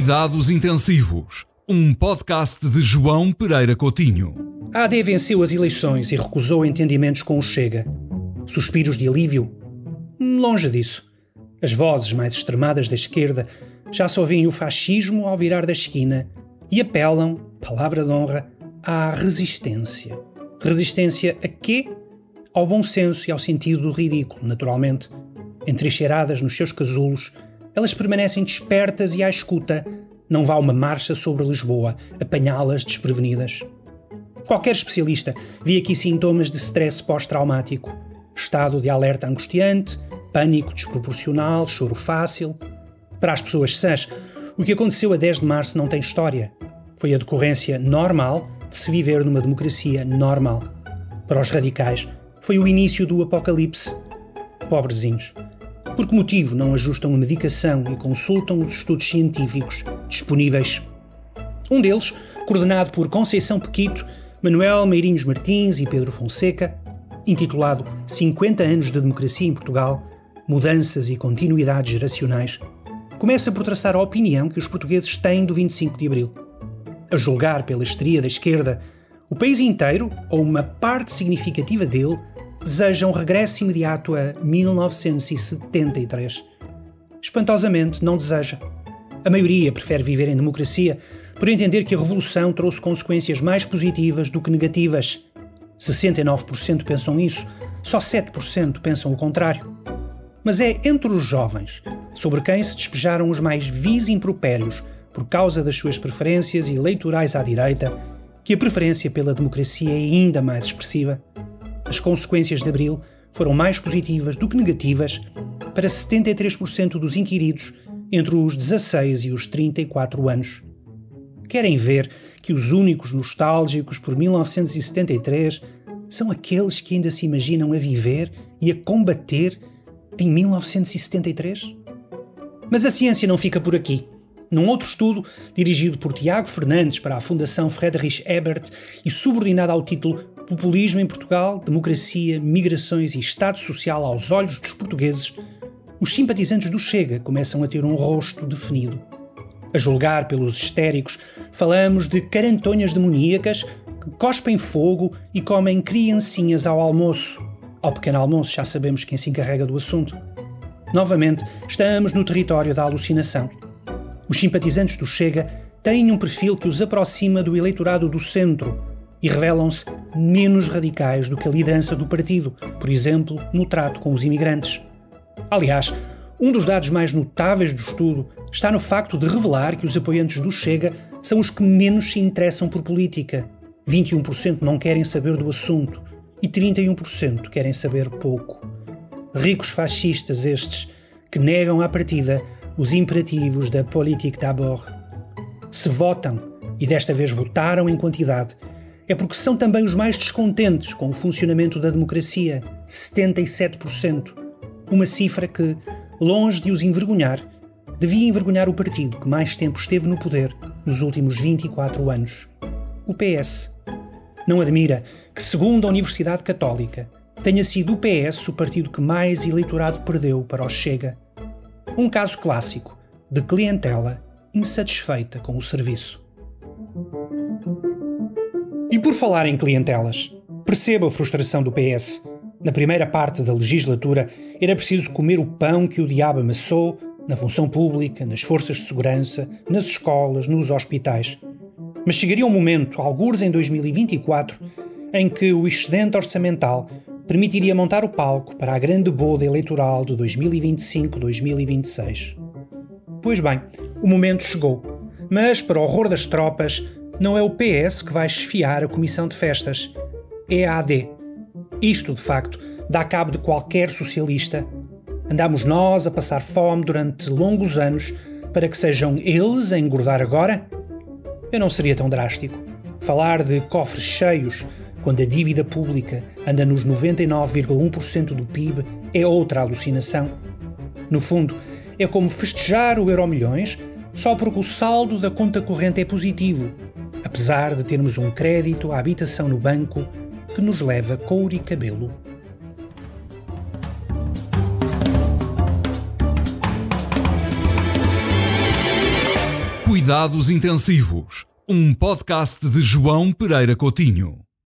Cuidados Intensivos, um podcast de João Pereira Coutinho. A AD venceu as eleições e recusou entendimentos com o Chega. Suspiros de alívio? Longe disso. As vozes mais extremadas da esquerda já só veem o fascismo ao virar da esquina e apelam, palavra de honra, à resistência. Resistência a quê? Ao bom senso e ao sentido do ridículo, naturalmente. Entrincheiradas nos seus casulos, elas permanecem despertas e à escuta. Não vá uma marcha sobre Lisboa apanhá-las desprevenidas. Qualquer especialista vê aqui sintomas de stress pós-traumático. Estado de alerta angustiante, pânico desproporcional, choro fácil. Para as pessoas sãs, o que aconteceu a 10 de março não tem história. Foi a decorrência normal de se viver numa democracia normal. Para os radicais, foi o início do apocalipse. Pobrezinhos. Por que motivo não ajustam a medicação e consultam os estudos científicos disponíveis? Um deles, coordenado por Conceição Pequito, Manuel Meirinhos Martins e Pedro Fonseca, intitulado 50 anos de democracia em Portugal, mudanças e continuidades geracionais, começa por traçar a opinião que os portugueses têm do 25 de Abril. A julgar pela histeria da esquerda, o país inteiro, ou uma parte significativa dele, deseja um regresso imediato a 1973. Espantosamente, não deseja. A maioria prefere viver em democracia por entender que a revolução trouxe consequências mais positivas do que negativas. 69% pensam isso, só 7% pensam o contrário. Mas é entre os jovens, sobre quem se despejaram os mais vis impropérios por causa das suas preferências eleitorais à direita, que a preferência pela democracia é ainda mais expressiva. As consequências de Abril foram mais positivas do que negativas para 73% dos inquiridos entre os 16 e os 34 anos. Querem ver que os únicos nostálgicos por 1973 são aqueles que ainda se imaginam a viver e a combater em 1973? Mas a ciência não fica por aqui. Num outro estudo, dirigido por Tiago Fernandes para a Fundação Friedrich Ebert e subordinado ao título Populismo em Portugal, Democracia, Migrações e Estado Social aos olhos dos portugueses, os simpatizantes do Chega começam a ter um rosto definido. A julgar pelos histéricos, falamos de carantonhas demoníacas que cospem fogo e comem criancinhas ao almoço. Ao pequeno almoço já sabemos quem se encarrega do assunto. Novamente, estamos no território da alucinação. Os simpatizantes do Chega têm um perfil que os aproxima do eleitorado do centro e revelam-se menos radicais do que a liderança do partido, por exemplo, no trato com os imigrantes. Aliás, um dos dados mais notáveis do estudo está no facto de revelar que os apoiantes do Chega são os que menos se interessam por política. 21% não querem saber do assunto e 31% querem saber pouco. Ricos fascistas estes, que negam à partida os imperativos da politique d'abord. Se votam, e desta vez votaram em quantidade, é porque são também os mais descontentes com o funcionamento da democracia, 77%. Uma cifra que, longe de os envergonhar, devia envergonhar o partido que mais tempo esteve no poder nos últimos 24 anos. O PS. Não admira que, segundo a Universidade Católica, tenha sido o PS o partido que mais eleitorado perdeu para o Chega. Um caso clássico de clientela insatisfeita com o serviço. E por falar em clientelas, perceba a frustração do PS. Na primeira parte da legislatura era preciso comer o pão que o diabo amassou na função pública, nas forças de segurança, nas escolas, nos hospitais. Mas chegaria um momento, algures em 2024, em que o excedente orçamental permitiria montar o palco para a grande boda eleitoral de 2025-2026. Pois bem, o momento chegou. Mas, para o horror das tropas, não é o PS que vai chefiar a comissão de festas. É a AD. Isto, de facto, dá cabo de qualquer socialista. Andamos nós a passar fome durante longos anos para que sejam eles a engordar agora? Eu não seria tão drástico. Falar de cofres cheios quando a dívida pública anda nos 99,1% do PIB é outra alucinação. No fundo, é como festejar o Euromilhões só porque o saldo da conta corrente é positivo, apesar de termos um crédito à habitação no banco que nos leva couro e cabelo. Cuidados Intensivos, um podcast de João Pereira Coutinho.